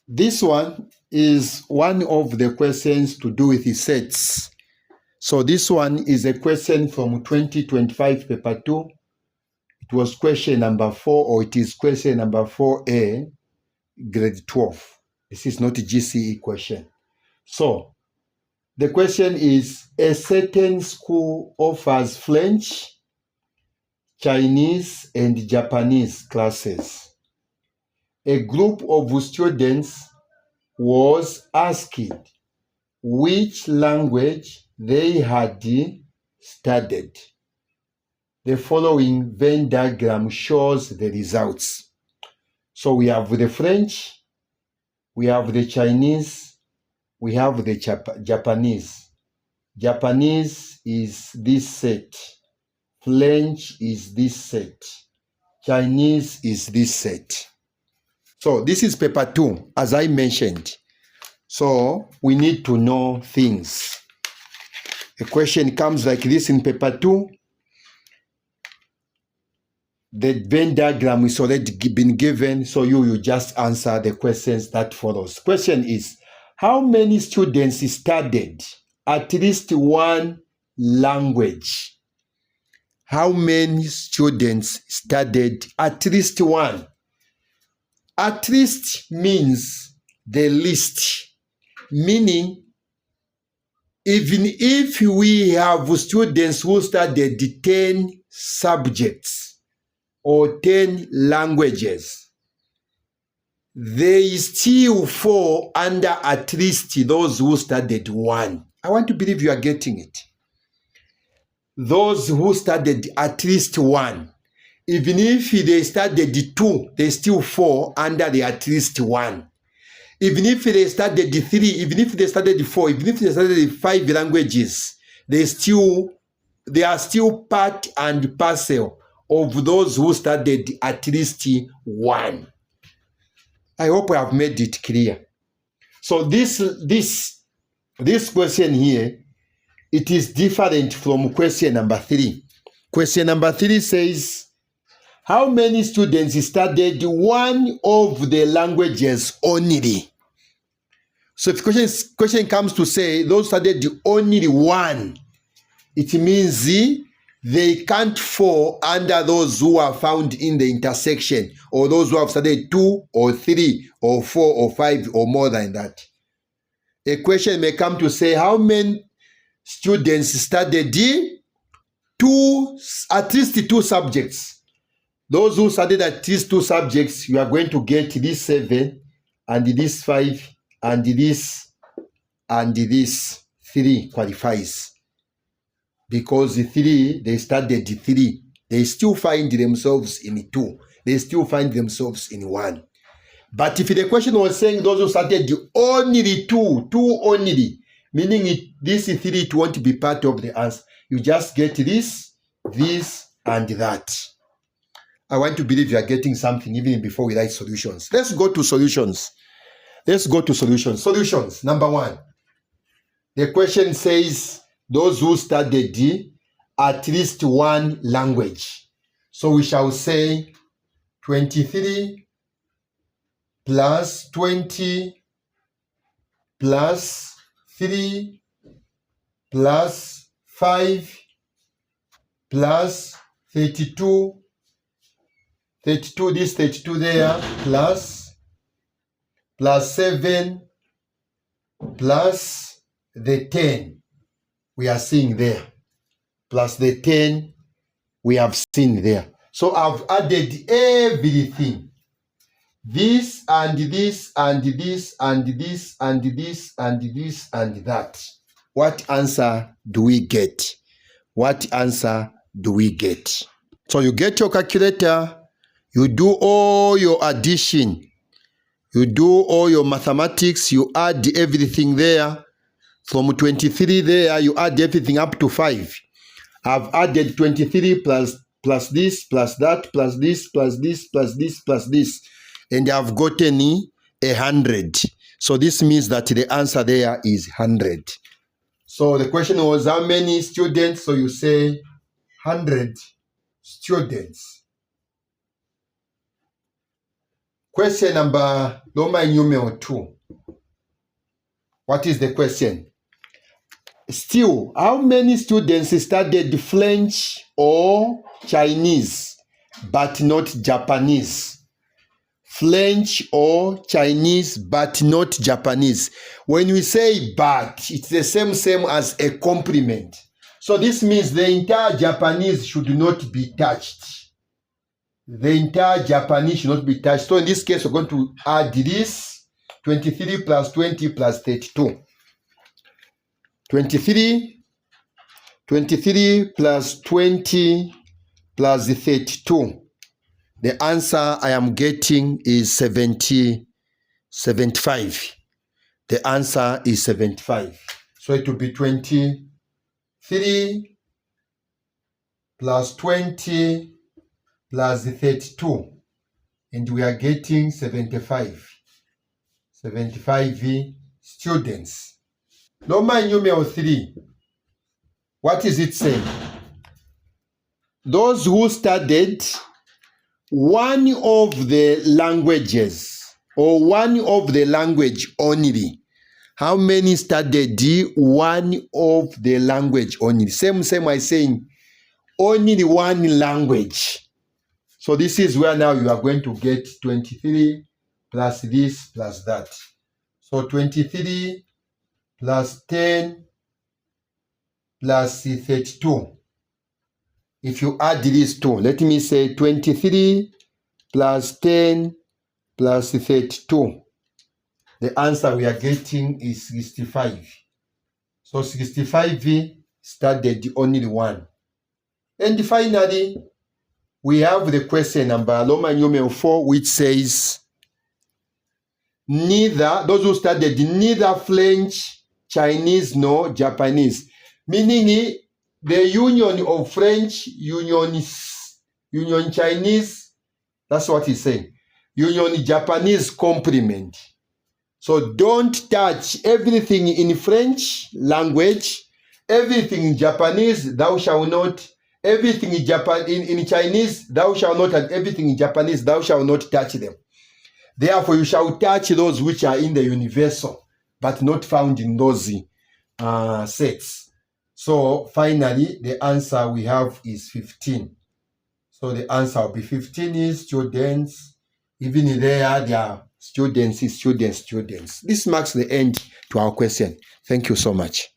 This one is one of the questions to do with the sets. So this one is a question from 2025 paper 2. It was question number 4, or it is question number 4A, grade 12. This is not a GCE question. So the question is, a certain school offers French, Chinese, and Japanese classes. A group of students was asked which language they had studied. The following Venn diagram shows the results. So we have the French, we have the Chinese, we have the Japanese. Japanese is this set. French is this set. Chinese is this set. So this is paper 2, as I mentioned. So we need to know things. A question comes like this in paper 2. The Venn diagram is already been given, so you just answer the questions that follows. Question is, how many students studied at least one language? How many students studied at least one? At least means the least, meaning even if we have students who studied 10 subjects or 10 languages, they still fall under at least those who studied one. I want to believe you are getting it. Those who studied at least one, even if they studied 2, they still fall under the at least one. Even if they studied 3, even if they studied 4, even if they studied 5 languages, they are still part and parcel of those who studied at least one. I hope I have made it clear. So this question here, it is different from question number 3. Question number 3 says, how many students studied one of the languages only? So if the question comes to say those studied only one, it means they can't fall under those who are found in the intersection, or those who have studied 2 or 3 or 4 or 5 or more than that. A question may come to say, how many students studied at least 2 subjects? Those who studied at least 2 subjects, you are going to get this 7 and this 5 and this 3 qualifies. Because the 3, they studied 3. They still find themselves in 2. They still find themselves in 1. But if the question was saying those who studied only 2 only, meaning this 3, it won't be part of the answer. You just get this, and that. I want to believe you are getting something even before we write solutions. Let's go to solutions. Solutions, number 1. The question says, those who studied at least one language. So we shall say 23 plus 20 plus 3 plus 5 plus 32, this 32 there, plus 7 plus the 10. We are seeing there, plus the 10 we have seen there. So I've added everything. This and this and this and this and this and this and that. What answer do we get? So you get your calculator, you do all your addition, you do all your mathematics, you add everything there. From 23 there, you add everything up to 5. I've added 23 plus this, plus that, plus this, plus this, plus this, plus this. And I've gotten 100. So this means that the answer there is 100. So the question was, how many students? So you say 100 students. Question number Roman numeral 2. What is the question? Still, how many students studied French or Chinese, but not Japanese? French or Chinese, but not Japanese. When we say but, it's the same as a complement. So this means the entire Japanese should not be touched. The entire Japanese should not be touched. So in this case, we're going to add this 23 plus 20 plus 32. 23 plus 20 plus 32. The answer I am getting is 75. The answer is 75. So it will be 23 plus 20 plus 32. And we are getting 75. 75 students. Roman numeral 3. What is it saying? Those who studied one of the languages or one of the language only. How many studied one of the language only? Same as saying only one language. So this is where now you are going to get 23 plus this plus that. So 23 plus 10 plus 32. If you add these two, let me say 23 plus 10 plus 32. The answer we are getting is 65. So 65 studied only one. And finally, we have the question number Roman numeral 4, which says those who studied neither French, Chinese, nor Japanese. Meaning the union of French, union Chinese, that's what he's saying. Union Japanese complement. So don't touch everything in French language, everything in Japanese, thou shalt not, everything in Chinese, thou shalt not, and everything in Japanese, thou shalt not touch them. Therefore, you shall touch those which are in the universal, but not found in those sets. So finally, the answer we have is 15. So the answer will be 15 is students. Even there are students. This marks the end to our question. Thank you so much.